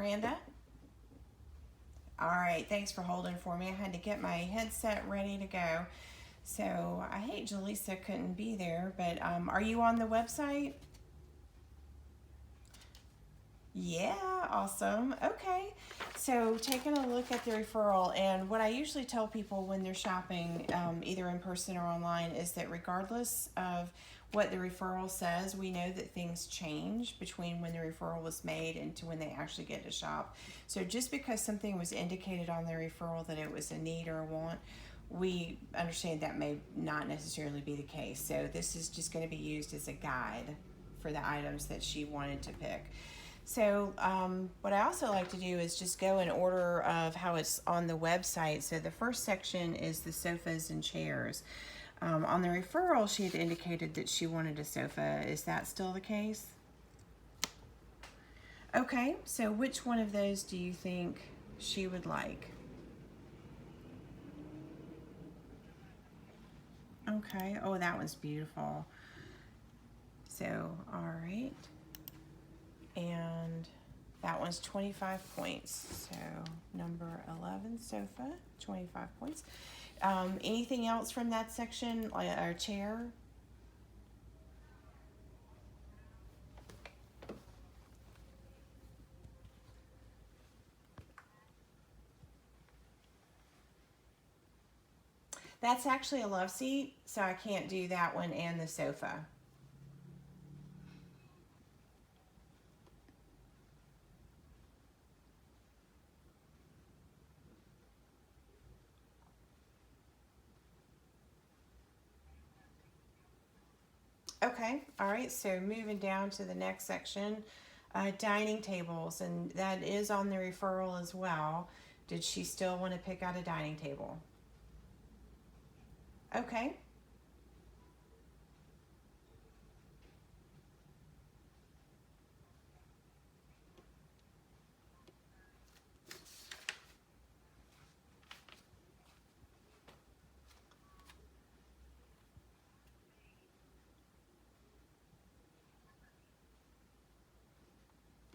Miranda? All right, thanks for holding for me. I had to get my headset ready to go. So I hate Jaleesa couldn't be there, but are you on the website? Yeah, awesome. Okay. So, taking a look at the referral, and what I usually tell people when they're shopping, either in person or online, is that regardless of what the referral says, we know that things change between when the referral was made and to when they actually get to shop. So, just because something was indicated on the referral that it was a need or a want, we understand that may not necessarily be the case. So, this is just going to be used as a guide for the items that she wanted to pick. So, what I also like to do is just go in order of how it's on the website. So, the first section is the sofas and chairs. On the referral, she had indicated that she wanted a sofa. Is that still the case? Okay, so which one of those do you think she would like? Okay, oh, that one's beautiful. So, all right. And that one's 25 points. So number 11 sofa, 25 points. Anything else from that section, like our chair? That's actually a love seat, so I can't do that one and the sofa. Okay, all right, so moving down to the next section, dining tables, and that is on the referral as well. Did she still want to pick out a dining table? Okay,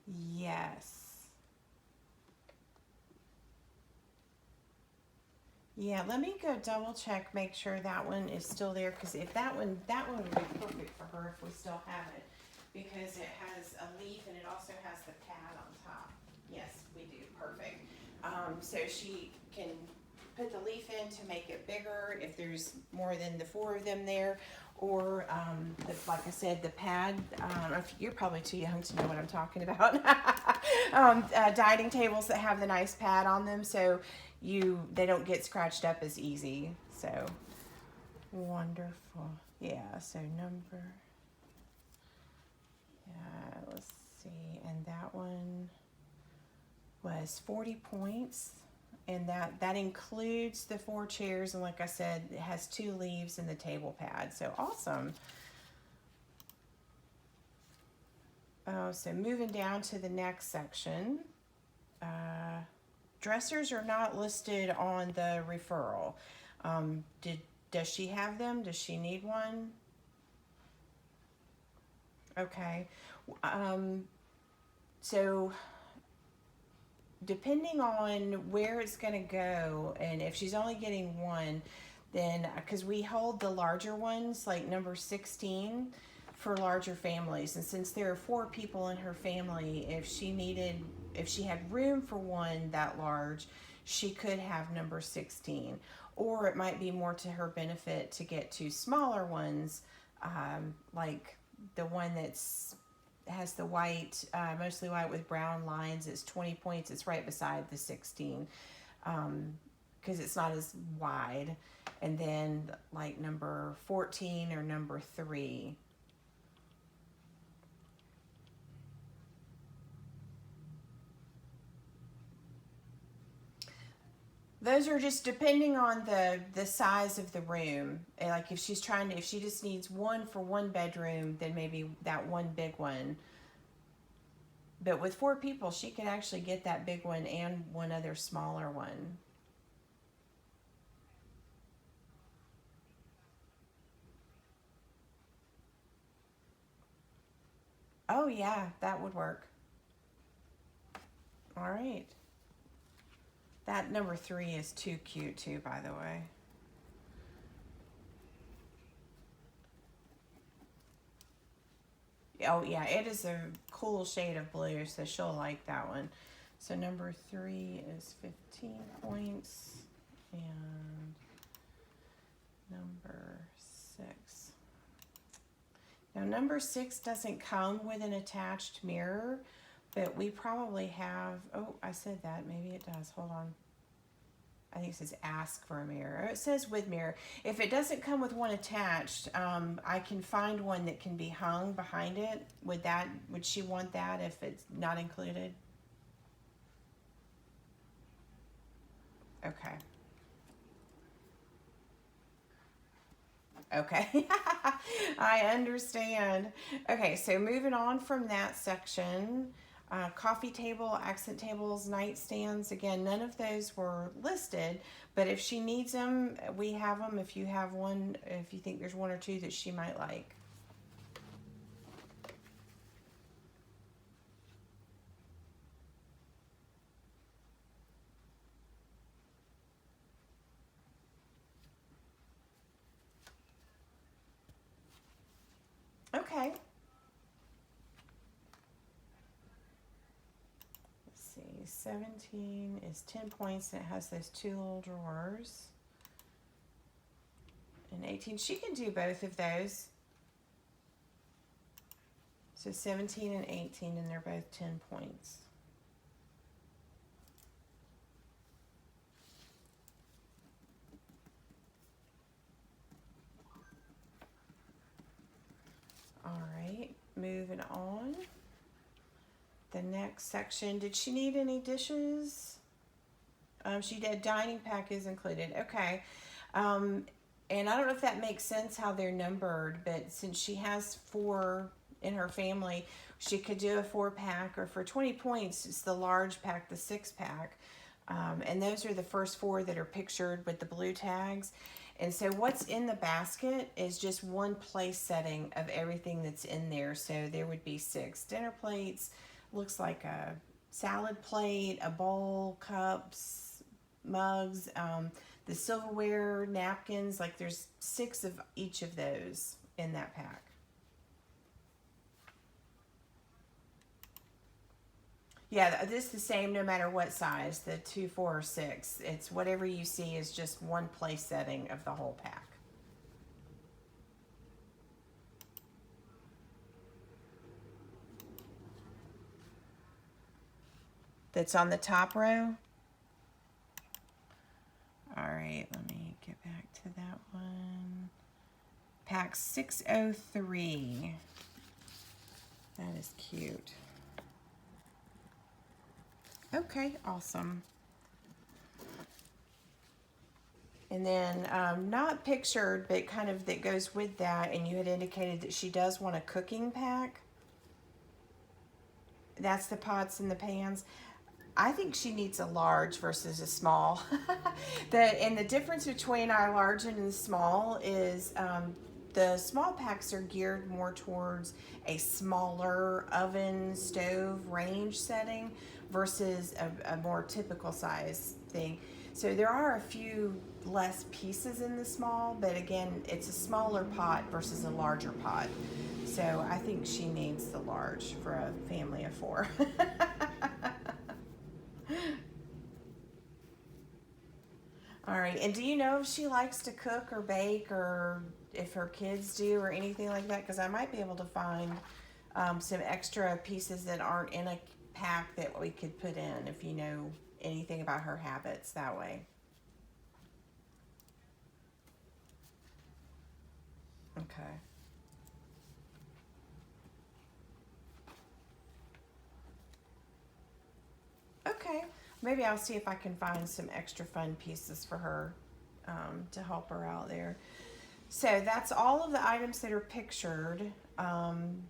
yes. Yeah, let me go double check, make sure that one is still there, because if that one would be perfect for her if we still have it, because it has a leaf and it also has the pad on top. Yes, we do, perfect. So she can put the leaf in to make it bigger if there's more than the four of them there, or like I said, the pad. You're probably too young to know what I'm talking about. Dining tables that have the nice pad on them, so they don't get scratched up as easy. So wonderful. Yeah. So number. Yeah. Let's see. And that one was 40 points. And that includes the four chairs, and like I said, it has two leaves and the table pad. So awesome. Oh, so moving down to the next section. Uh, Dressers are not listed on the referral. Does she have them? Does she need one? Okay. Um, so depending on where it's going to go, and if she's only getting one, then because we hold the larger ones, like number 16, for larger families, and since there are four people in her family, if she had room for one that large, she could have number 16, or it might be more to her benefit to get two smaller ones, like the one that's has the white, mostly white with brown lines. It's 20 points. It's right beside the 16, because it's not as wide. And then like number 14 or number 3. Those are just depending on the size of the room. And like if she just needs one for one bedroom, then maybe that one big one. But with four people, she could actually get that big one and one other smaller one. Oh yeah, that would work. All right. That number 3 is too cute too, by the way. Oh yeah, it is a cool shade of blue, so she'll like that one. So number 3 is 15 points, and number 6. Now number 6 doesn't come with an attached mirror, but we probably have, oh, I said that, maybe it does, hold on. I think it says ask for a mirror. It says with mirror. If it doesn't come with one attached, I can find one that can be hung behind it. Would she want that if it's not included? Okay. Okay. I understand. Okay, so moving on from that section, coffee table, accent tables, nightstands. Again, none of those were listed, but if she needs them, we have them. If you have one, if you think there's one or two that she might like. Okay. Let's see. 17 is 10 points, and it has those 2 little drawers. And 18, she can do both of those. So 17 and 18, and they're both 10 points. All right, moving on. The next section, did she need any dishes? She did. Dining pack is included. Okay. And I don't know if that makes sense how they're numbered, but since she has 4 in her family, she could do a 4-pack, or for 20 points, it's the large pack, the 6-pack. And those are the first 4 that are pictured with the blue tags. And so what's in the basket is just one place setting of everything that's in there. So there would be 6 dinner plates, looks like a salad plate, a bowl, cups, mugs, the silverware, napkins, like there's 6 of each of those in that pack. Yeah, this is the same no matter what size, the 2, 4, or 6. It's whatever you see is just one place setting of the whole pack. That's on the top row. All right, let me get back to that one. Pack 603. That is cute. Okay, awesome. And then not pictured, but kind of that goes with that, and you had indicated that she does want a cooking pack. That's the pots and the pans. I think she needs a large versus a small. And the difference between our large and the small is the small packs are geared more towards a smaller oven, stove, range setting versus a more typical size thing. So there are a few less pieces in the small, but again, it's a smaller pot versus a larger pot. So I think she needs the large for a family of 4. All right, and do you know if she likes to cook or bake, or if her kids do, or anything like that? Because I might be able to find some extra pieces that aren't in a pack that we could put in if you know anything about her habits that way. Okay. Okay. Maybe I'll see if I can find some extra fun pieces for her to help her out there. So that's all of the items that are pictured. Um,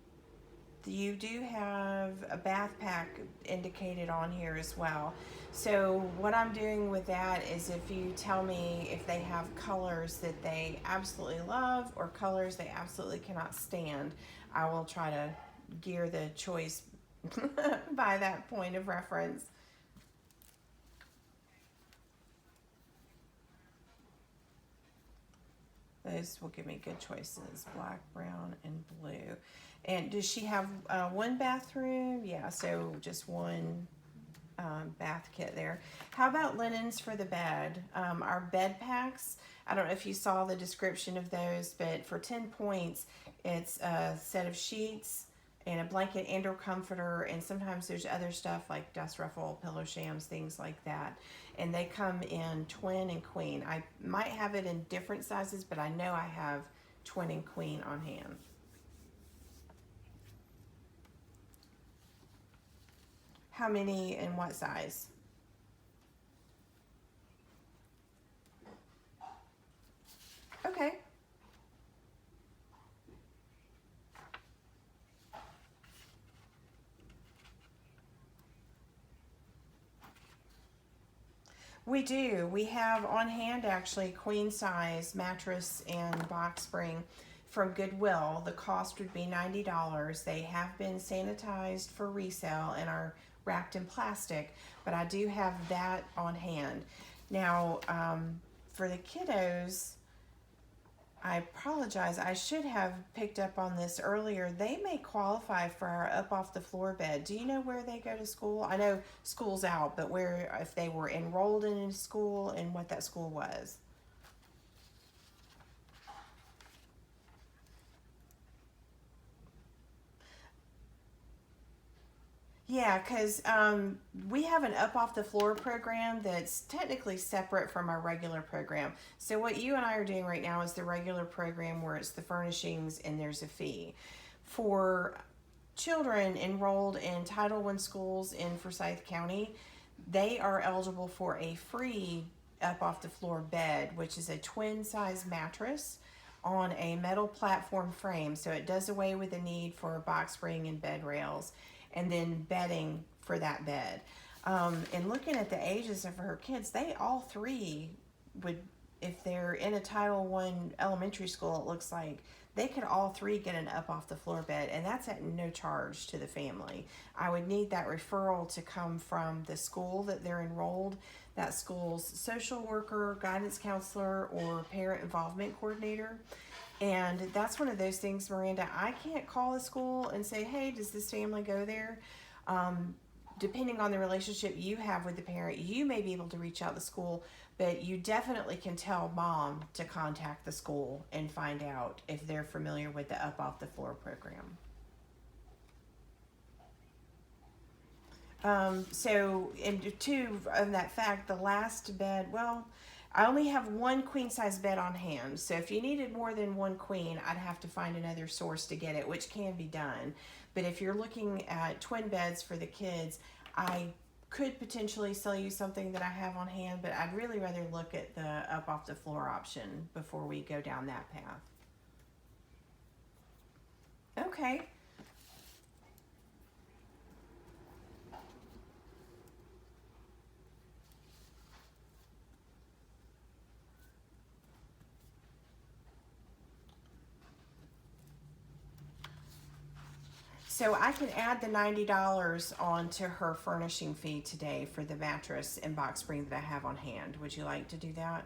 you do have a bath pack indicated on here as well. So what I'm doing with that is if you tell me if they have colors that they absolutely love or colors they absolutely cannot stand, I will try to gear the choice by that point of reference. Those will give me good choices. Black, brown, and blue. And does she have one bathroom? Yeah, so just one bath kit there. How about linens for the bed? Our bed packs, I don't know if you saw the description of those, but for 10 points, it's a set of sheets and a blanket and or comforter, and sometimes there's other stuff like dust ruffle, pillow shams, things like that. And they come in twin and queen. I might have it in different sizes, but I know I have twin and queen on hand. How many and what size? Okay. We do. We have on hand actually queen size mattress and box spring from Goodwill. The cost would be $90. They have been sanitized for resale and are wrapped in plastic, but I do have that on hand. Now, for the kiddos, I apologize. I should have picked up on this earlier. They may qualify for our up off the floor bed. Do you know where they go to school? I know school's out, but where, if they were enrolled in a school and what that school was. Yeah, because we have an up off the floor program that's technically separate from our regular program. So what you and I are doing right now is the regular program where it's the furnishings and there's a fee. For children enrolled in Title I schools in Forsyth County, they are eligible for a free up off the floor bed, which is a twin size mattress on a metal platform frame. So it does away with the need for a box spring and bed rails, and then bedding for that bed. And looking at the ages of her kids, they all three would, if they're in a Title I elementary school, it looks like they could all three get an up off the floor bed, and that's at no charge to the family. I would need that referral to come from the school that they're enrolled, that school's social worker, guidance counselor, or parent involvement coordinator. And that's one of those things, Miranda, I can't call a school and say, hey, does this family go there? Depending on the relationship you have with the parent, you may be able to reach out to the school, but you definitely can tell mom to contact the school and find out if they're familiar with the up off the floor program. So, and two, of that fact, the last bed, well, I only have one queen size bed on hand. So if you needed more than one queen, I'd have to find another source to get it, which can be done. But if you're looking at twin beds for the kids, I could potentially sell you something that I have on hand, but I'd really rather look at the up off the floor option before we go down that path. Okay. So I can add the $90 onto her furnishing fee today for the mattress and box spring that I have on hand. Would you like to do that?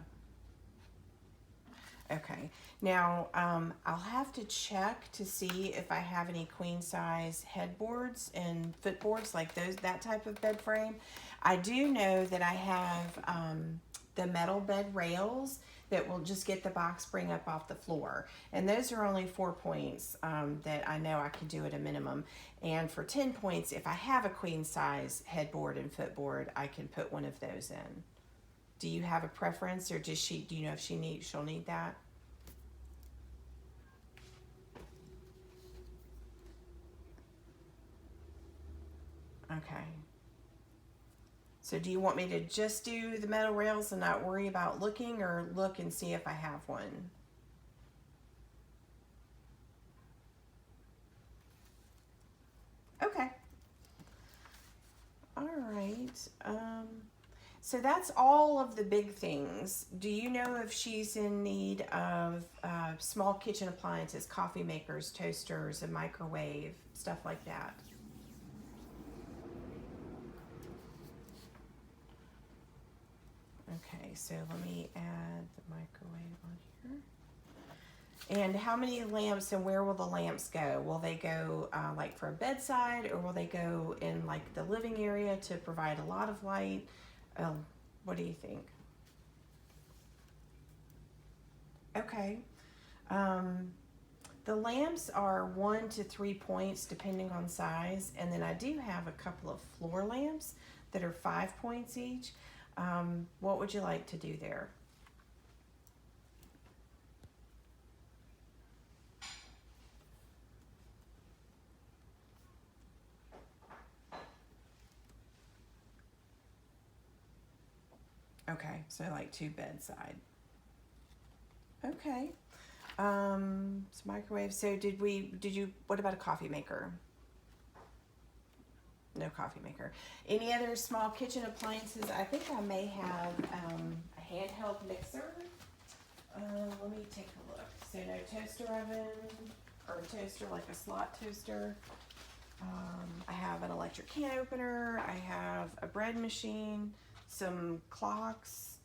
Okay. Now, I'll have to check to see if I have any queen size headboards and footboards like those, that type of bed frame. I do know that I have the metal bed rails that will just get the box spring up off the floor. And those are only 4 points that I know I can do at a minimum. And for 10 points, if I have a queen size headboard and footboard, I can put one of those in. Do you have a preference, or do you know if she'll need that? Okay. So do you want me to just do the metal rails and not worry about looking, or look and see if I have one? Okay. All right. So that's all of the big things. Do you know if she's in need of small kitchen appliances, coffee makers, toasters, a microwave, stuff like that? Okay, so let me add the microwave on here. And how many lamps, and where will the lamps go? Will they go like for a bedside, or will they go in like the living area to provide a lot of light? What do you think? Okay. Um, the lamps are 1 to 3 points depending on size, and then I do have a couple of floor lamps that are 5 points each. What would you like to do there? Okay, so like 2 bedside. Okay. So microwave. So what about a coffee maker? No coffee maker. Any other small kitchen appliances? I think I may have a handheld mixer. Let me take a look. So no toaster oven or a toaster, like a slot toaster. I have an electric can opener. I have a bread machine, some clocks,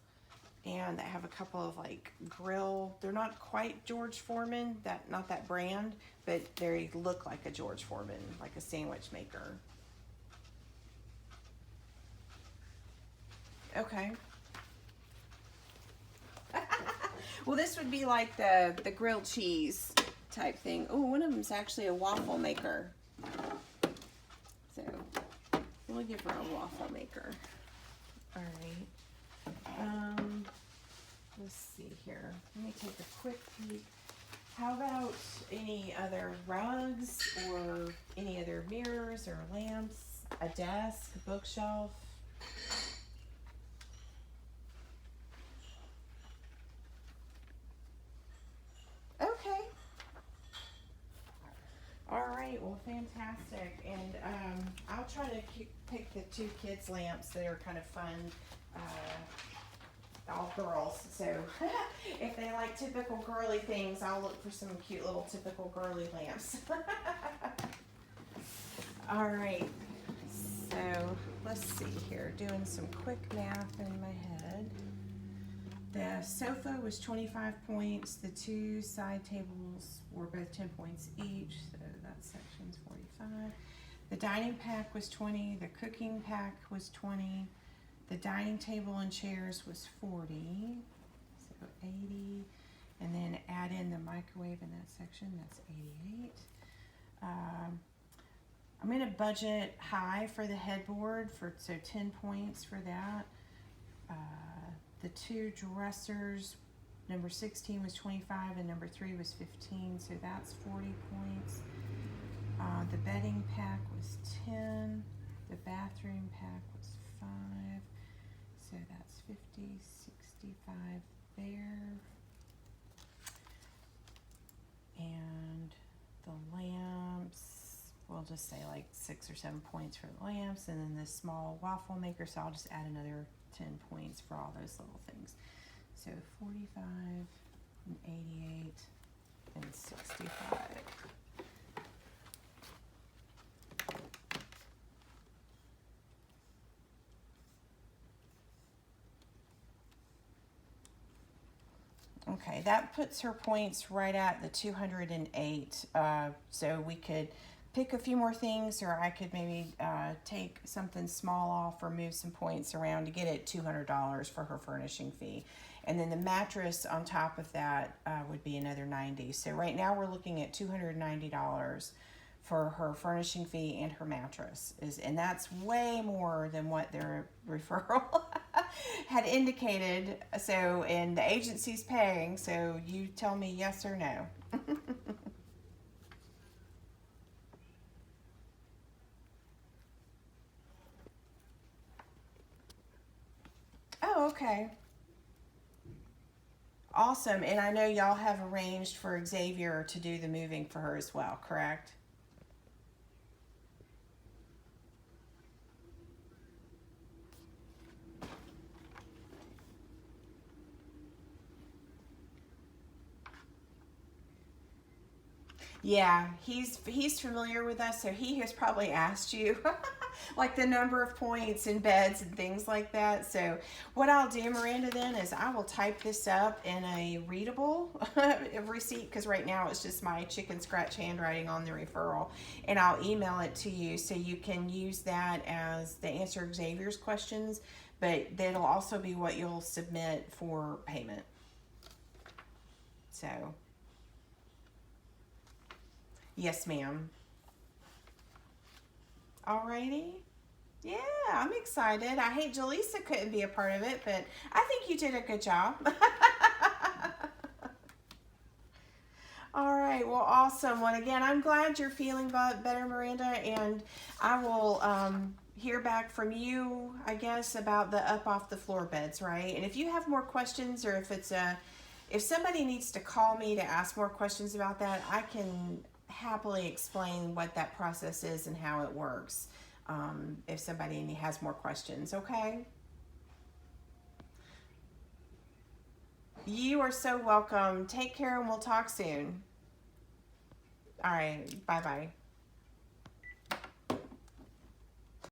and I have a couple of like grill. They're not quite George Foreman, not that brand, but they look like a George Foreman, like a sandwich maker. Okay. Well, this would be like the grilled cheese type thing. Oh, one of them's actually a waffle maker. So we'll give her a waffle maker. All right. Let's see here. Let me take a quick peek. How about any other rugs or any other mirrors or lamps? A desk, a bookshelf? Okay. All right. Well, fantastic. And I'll try to pick the 2 kids' lamps that are kind of fun. All girls. So if they like typical girly things, I'll look for some cute little typical girly lamps. All right. So let's see here. Doing some quick math in my head. The sofa was 25 points. The 2 side tables were both 10 points each. So that section's 45. The dining pack was 20. The cooking pack was 20. The dining table and chairs was 40. So 80. And then add in the microwave in that section. That's 88. I'm going to budget high for the headboard, so 10 points for that. The 2 dressers, number 16 was 25 and number 3 was 15, so that's 40 points. The bedding pack was 10. The bathroom pack was 5, so that's 50, 65 there. And the lamps, we'll just say like 6 or 7 points for the lamps, and then this small waffle maker, so I'll just add another 10 points for all those little things. So 45 and 88 and 65. Okay, that puts her points right at the 208. So we could pick a few more things, or I could maybe take something small off or move some points around to get it $200 for her furnishing fee. And then the mattress on top of that would be another 90. So right now we're looking at $290 for her furnishing fee and her mattress. And that's way more than what their referral had indicated. So, and the agency's paying, so you tell me yes or no. Oh, okay. Awesome. And I know y'all have arranged for Xavier to do the moving for her as well, correct? Yeah, he's familiar with us, so he has probably asked you like the number of points in beds and things like that. So what I'll do, Miranda, then is I will type this up in a readable receipt, because right now it's just my chicken scratch handwriting on the referral, and I'll email it to you so you can use that as the answer Xavier's questions, but that'll also be what you'll submit for payment. So yes, ma'am. Alrighty. Yeah, I'm excited. I hate Jaleesa couldn't be a part of it, but I think you did a good job. All right, well, awesome. Well, again, I'm glad you're feeling better, Miranda, and I will hear back from you, I guess, about the up off the floor beds, right? And if you have more questions, or if somebody needs to call me to ask more questions about that, I can happily explain what that process is and how it works. If somebody has more questions, okay? You are so welcome. Take care, and we'll talk soon. All right. Bye bye.